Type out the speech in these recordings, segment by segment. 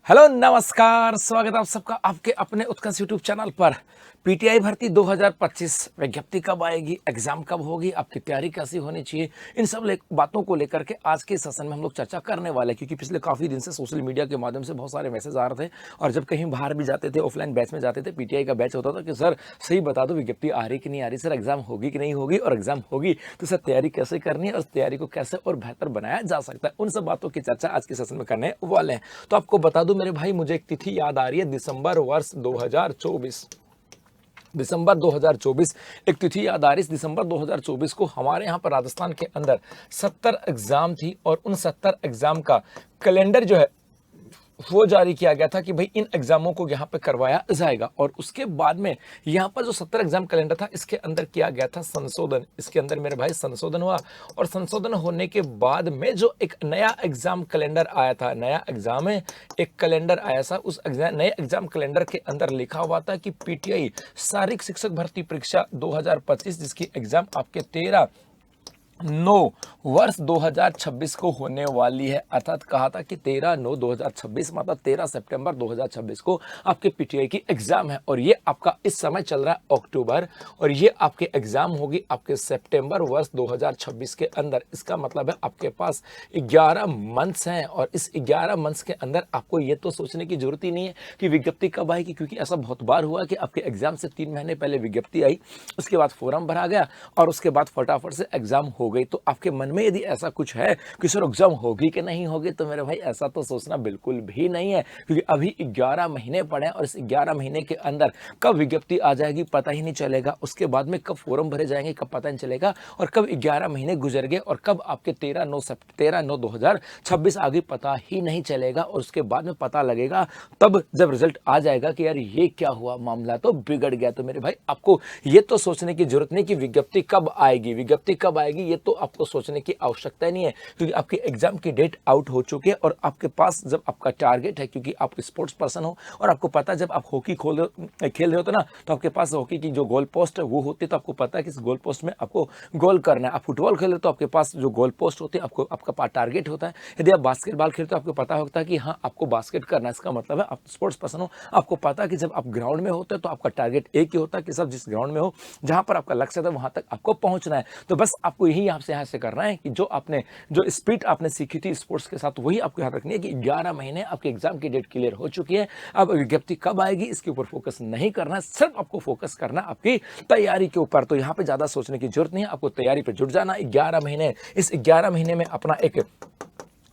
Hello नमस्कार, स्वागत है आप सबका आपके अपने उत्कर्ष यूट्यूब चैनल पर। पीटीआई भर्ती 2025 विज्ञप्ति कब आएगी, एग्जाम कब होगी, आपकी तैयारी कैसी होनी चाहिए, इन सब बातों को लेकर के आज के सेशन में हम लोग चर्चा करने वाले हैं। क्योंकि पिछले काफ़ी दिन से सोशल मीडिया के माध्यम से बहुत सारे मैसेज आ रहे थे और जब कहीं बाहर भी जाते थे, ऑफलाइन बैच में जाते थे, पीटीआई का बैच होता था कि सर सही बता दो विज्ञप्ति आ रही कि नहीं आ रही, सर एग्जाम होगी कि नहीं होगी, और एग्जाम होगी तो सर तैयारी कैसे करनी है और तैयारी को कैसे और बेहतर बनाया जा सकता है। उन सब बातों की चर्चा आज के सेशन में करने वाले हैं। तो आपको बता दूं मेरे भाई, मुझे एक तिथि याद आ रही है, दिसंबर वर्ष 2024। दिसंबर 2024 एक तिथि याद आ रही है। दिसंबर 2024 को हमारे यहाँ पर राजस्थान के अंदर 70 एग्जाम थी और उन 70 एग्जाम का कैलेंडर जो है वो जारी किया गया था कि भाई इन एग्जामों को यहाँ पे करवाया जाएगा। और उसके बाद में यहाँ पर जो 70 एग्जाम कैलेंडर था, इसके अंदर किया गया था संशोधन। इसके अंदर मेरे भाई संशोधन हुआ और संशोधन होने के बाद में जो एक नया एग्जाम कैलेंडर आया था, नया एग्जाम में एक कैलेंडर आया था, उस नए एग्जाम कैलेंडर के अंदर लिखा हुआ था कि पीटीआई शारीरिक शिक्षक भर्ती परीक्षा 2025 जिसकी एग्जाम आपके 13/9 वर्ष 2026 को होने वाली है। अर्थात कहा था कि 13/9/2026 मतलब 13 सितंबर 2026 को आपके पीटीआई की एग्जाम है। और ये आपका इस समय चल रहा है अक्टूबर, और ये आपके एग्जाम होगी आपके सितंबर वर्ष 2026 के अंदर। इसका मतलब है आपके पास 11 मंथ्स हैं और इस 11 मंथ्स के अंदर आपको ये तो सोचने की जरूरत ही नहीं है कि विज्ञप्ति कब आएगी। क्योंकि ऐसा बहुत बार हुआ कि आपके एग्जाम से 3 महीने पहले विज्ञप्ति आई, उसके बाद फॉर्म भरा गया और उसके बाद फटाफट से एग्जाम हो गई। तो आपके मन में यदि ऐसा कुछ है कि सर एग्जाम होगी कि नहीं होगी, तो मेरे भाई ऐसा तो सोचना बिल्कुल भी नहीं है। क्योंकि अभी 11 महीने पड़े हैं और इस 11 महीने के अंदर कब विज्ञप्ति आ जाएगी पता ही नहीं चलेगा। उसके बाद में कब फॉर्म भरे जाएंगे कब पता नहीं चलेगा, और कब 11 महीने गुजर गए और कब आपके 13/9/2026 आगे पता ही नहीं चलेगा। और उसके बाद में पता लगेगा तब जब रिजल्ट आ जाएगा कि यार ये क्या हुआ, मामला तो बिगड़ गया। तो मेरे भाई आपको ये तो सोचने की जरूरत नहीं कि विज्ञप्ति कब आएगी, विज्ञप्ति कब आएगी ये तो आपको सोचने की आवश्यकता नहीं है। क्योंकि आपके एग्जाम की डेट आउट हो चुकी है और आपके पास जब आपका टारगेट है, क्योंकि आप स्पोर्ट्स पर्सन हो और आपको पता है जब आप हॉकी खेल रहे होते ना, तो आपके पास हॉकी की जो गोल पोस्ट है वो होती है, तो आपको पता है कि इस गोल पोस्ट में आपको गोल करना है। आप फुटबॉल खेल रहे तो आपके पास जो गोल पोस्ट होती है आपको आपका टारगेट होता है। यदि आप बास्केटबॉल खेलते हो आपको पता होता है कि हाँ आपको बास्केट करना है। इसका मतलब है आप स्पोर्ट्स पर्सन हो, आपको पता है कि जब आप ग्राउंड में होते हैं तो आपका टारगेट एक ही होता है कि सब जिस ग्राउंड में हो जहां पर आपका लक्ष्य है वहां तक आपको पहुंचना है। तो बस आपको यही यहाँ से करना है कि जो स्पीड आपने सीखी थी स्पोर्ट्स के साथ वही आपको याद रखनी है कि 11 महीने आपके एग्जाम की डेट क्लियर हो चुकी है। अब विज्ञप्ति कब आएगी इसके ऊपर फोकस नहीं करना है, सिर्फ आपको फोकस करना आपकी तैयारी के ऊपर। तो यहाँ पे ज्यादा सोचने की जरूरत नहीं है, आपको तैयारी पे जुट जाना। 11 महीने, इस 11 महीने में अपना एक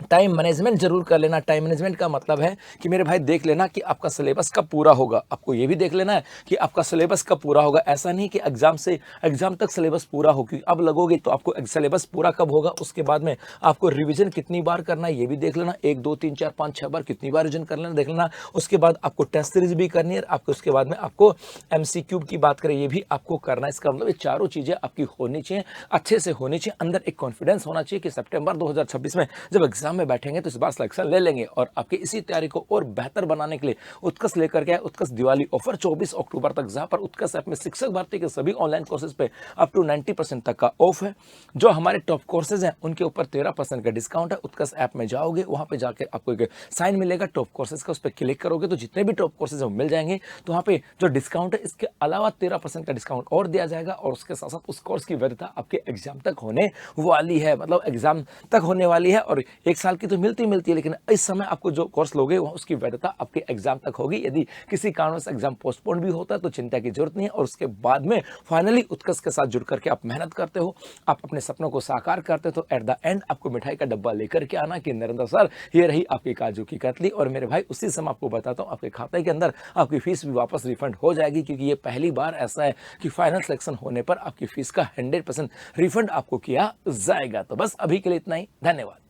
टाइम मैनेजमेंट जरूर कर लेना। टाइम मैनेजमेंट का मतलब है कि मेरे भाई देख लेना कि आपका सिलेबस कब पूरा होगा। आपको ये भी देख लेना है कि आपका सिलेबस कब पूरा होगा। ऐसा नहीं कि एग्जाम से एग्जाम तक सिलेबस पूरा हो, क्योंकि अब लगोगे तो आपको सिलेबस पूरा कब होगा, उसके बाद में आपको रिवीजन कितनी बार करना है ये भी देख लेना। 1 2 3 4 5 6 बार कितनी बार रिवीजन कर लेना देख लेना। उसके बाद आपको टेस्ट सीरीज भी करनी है, आपको उसके बाद में आपको एमसीक्यू की बात करें ये भी आपको करना है। इसका मतलब ये चारों चीजें आपकी होनी चाहिए, अच्छे से होनी चाहिए। अंदर एक कॉन्फिडेंस होना चाहिए कि सितंबर 2026 में जब एग्जाम में बैठेंगे तो इस बार सिलेक्शन ले लेंगे। और आपकी इसी तैयारी को और बेहतर बनाने के लिए उत्कर्ष लेकर के उत्कर्ष दिवाली ऑफर 24 अक्टूबर तक, जहां पर उत्कर्ष ऐप में शिक्षक भर्ती के सभी ऑनलाइन कोर्सेज पे अप टू 90% तक का ऑफ है। जो हमारे टॉप कोर्सेज हैं उनके ऊपर 13% का डिस्काउंट है। उत्कर्ष ऐप में जाओगे, वहां पे जाकर आपको एक साइन मिलेगा टॉप कोर्सेज का, उस पर क्लिक करोगे तो जितने भी टॉप कोर्सेज हैं मिल जाएंगे। तो वहां पे जो डिस्काउंट है इसके अलावा 13% का डिस्काउंट और दिया जाएगा, और उसके साथ साथ उस कोर्स की वैधता आपके एग्जाम तक होने वाली है। मतलब एग्जाम तक होने वाली है और 1 साल की तो मिलती है, लेकिन इस समय आपको जो कोर्स लोगे वो उसकी वैधता आपके एग्जाम तक होगी। यदि किसी कारण से एग्जाम पोस्टपोन भी होता है तो चिंता की जरूरत नहीं है। और उसके बाद में फाइनली उत्कर्ष के साथ जुड़ करके आप मेहनत करते हो, आप अपने सपनों को साकार करते हो, तो एट द एंड आपको मिठाई का डब्बा लेकर के आना कि नरेंद्र सर ये रही आपकी काजू की कतली। और मेरे भाई उसी समय आपको बताता हूँ आपके खाते के अंदर आपकी फीस भी वापस रिफंड हो जाएगी। क्योंकि ये पहली बार ऐसा है कि फाइनल सिलेक्शन होने पर आपकी फीस का 100% रिफंड आपको किया जाएगा। तो बस अभी के लिए इतना ही, धन्यवाद।